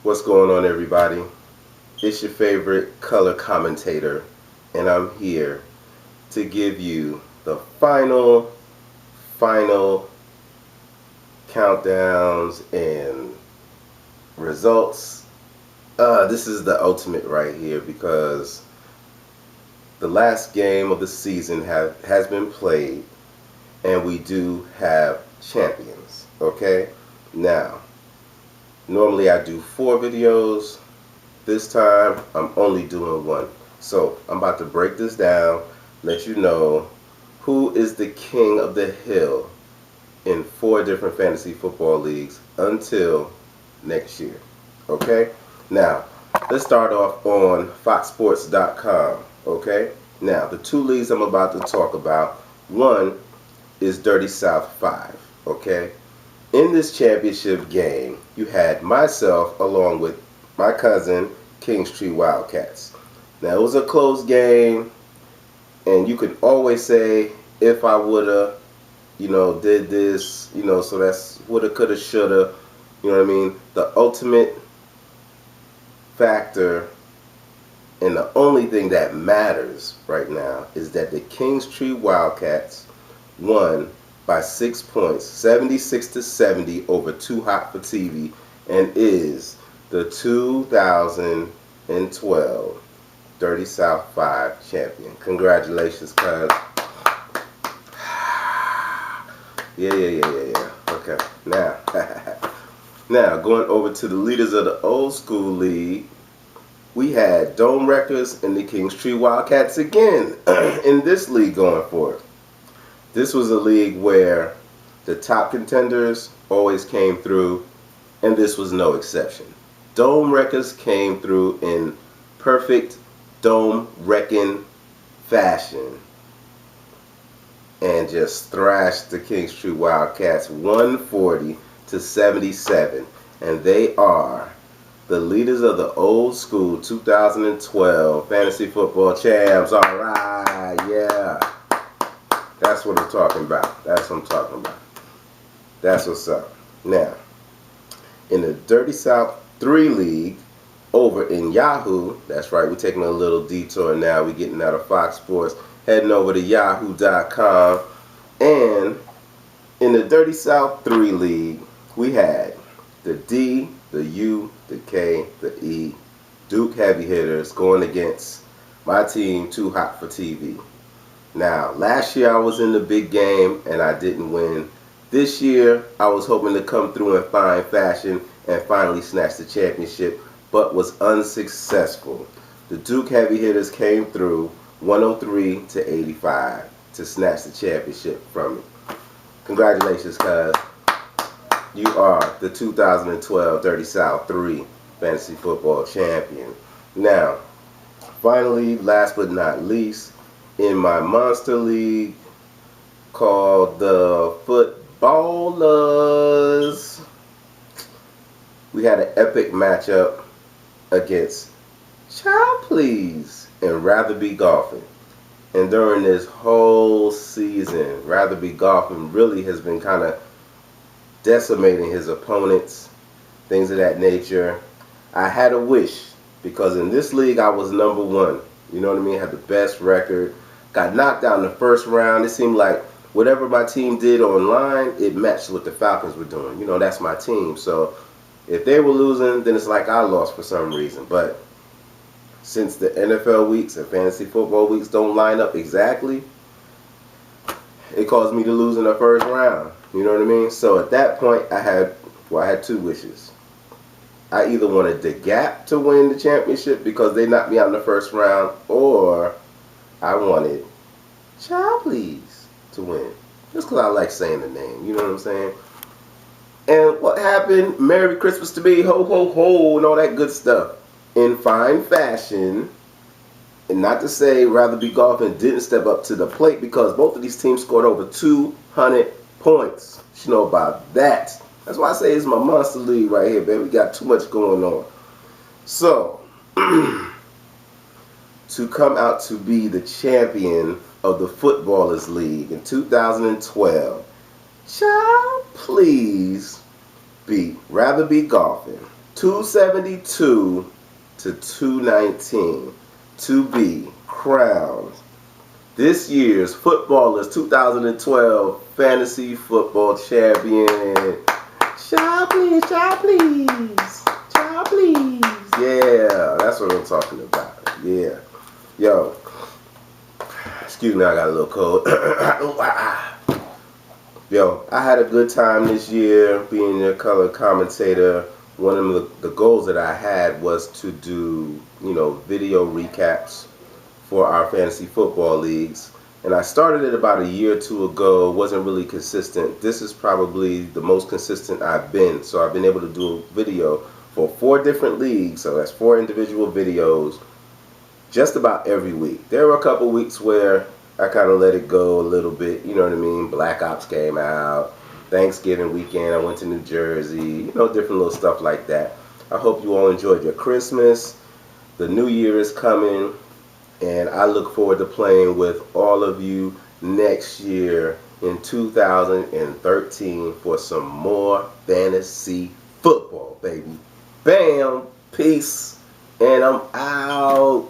What's going on, everybody? It's your favorite color commentator, and I'm here to give you the final countdowns and results. This is the ultimate right here because the last game of the season has been played, and we do have champions. Okay? Now, normally I do 4 videos. This time, I'm only doing one. So, I'm about to break this down, let you know who is the king of the hill in 4 different fantasy football leagues until next year. Okay? Now, let's start off on foxsports.com. Okay? Now, the 2 leagues I'm about to talk about, one is Dirty South 5. Okay? In this championship game, you had myself along with my cousin, Kingstree Wildcats. Now, it was a close game, and you could always say, if I woulda, did this, so that's woulda, coulda, shoulda, you know what I mean? The ultimate factor and the only thing that matters right now is that the Kingstree Wildcats won by 6 points, 76-70 over Too Hot for TV, and is the 2012 Dirty South 5 champion. Congratulations, cuz. Yeah. Okay, now, now going over to the leaders of the old school league, we had Dome Wreckers and the Kingstree Wildcats again in this league going for it. This was a league where the top contenders always came through, and this was no exception. Dome Wreckers came through in perfect dome wrecking fashion and just thrashed the Kingstree Wildcats 140-77, and they are the leaders of the old school 2012 fantasy football champs. All right, yeah. That's what I'm talking about. That's what I'm talking about. That's what's up. Now, in the Dirty South 3 League, over in Yahoo, that's right, we're taking a little detour now. We're getting out of Fox Sports, heading over to yahoo.com. And in the Dirty South 3 League, we had the D, the U, the K, the E, Duke heavy hitters going against my team, Too Hot for TV. Now, last year I was in the big game and I didn't win. This year I was hoping to come through in fine fashion and finally snatch the championship, but was unsuccessful. The Duke heavy hitters came through 103-85 to snatch the championship from me. Congratulations, cuz. You are the 2012 Dirty South 3 Fantasy Football Champion. Now, finally, last but not least, in my monster league called the Footballers, we had an epic matchup against Child Please and Rather Be Golfing. And during this whole season, Rather Be Golfing really has been kind of decimating his opponents, things of that nature. I had a wish because in this league I was number 1. You know what I mean? Had the best record. Got knocked out in the first round. It seemed like whatever my team did online, it matched what the Falcons were doing. You know, that's my team. So if they were losing, then it's like I lost for some reason. But since the NFL weeks and fantasy football weeks don't line up exactly, it caused me to lose in the first round. You know what I mean? So at that point, I had 2 wishes. I either wanted the Gap to win the championship because they knocked me out in the first round, or I wanted Child Please to win. Just because I like saying the name. You know what I'm saying? And what happened? Merry Christmas to me, ho, ho, ho, and all that good stuff. In fine fashion, and not to say Rather Be Golfing didn't step up to the plate, because both of these teams scored over 200 points. You know about that. That's why I say it's my monster league right here, baby. We got too much going on. So, to come out to be the champion of the Footballers League in 2012, Child Please beat Rather Be Golfing 272 to 219 to be crowned this year's Footballers 2012 Fantasy Football Champion. Child, please, child, please. Child, please. Yeah, that's what I'm talking about. Yeah. Yo, excuse me, I got a little cold. Yo, I had a good time this year being your color commentator. One of the goals that I had was to do, video recaps for our fantasy football leagues. And I started it about a year or two ago. Wasn't really consistent. This is probably the most consistent I've been. So I've been able to do a video for 4 different leagues. So that's 4 individual videos just about every week. There were a couple weeks where I kind of let it go a little bit. You know what I mean? Black Ops came out. Thanksgiving weekend, I went to New Jersey. Different little stuff like that. I hope you all enjoyed your Christmas. The new year is coming. And I look forward to playing with all of you next year in 2013 for some more fantasy football, baby. Bam! Peace. And I'm out.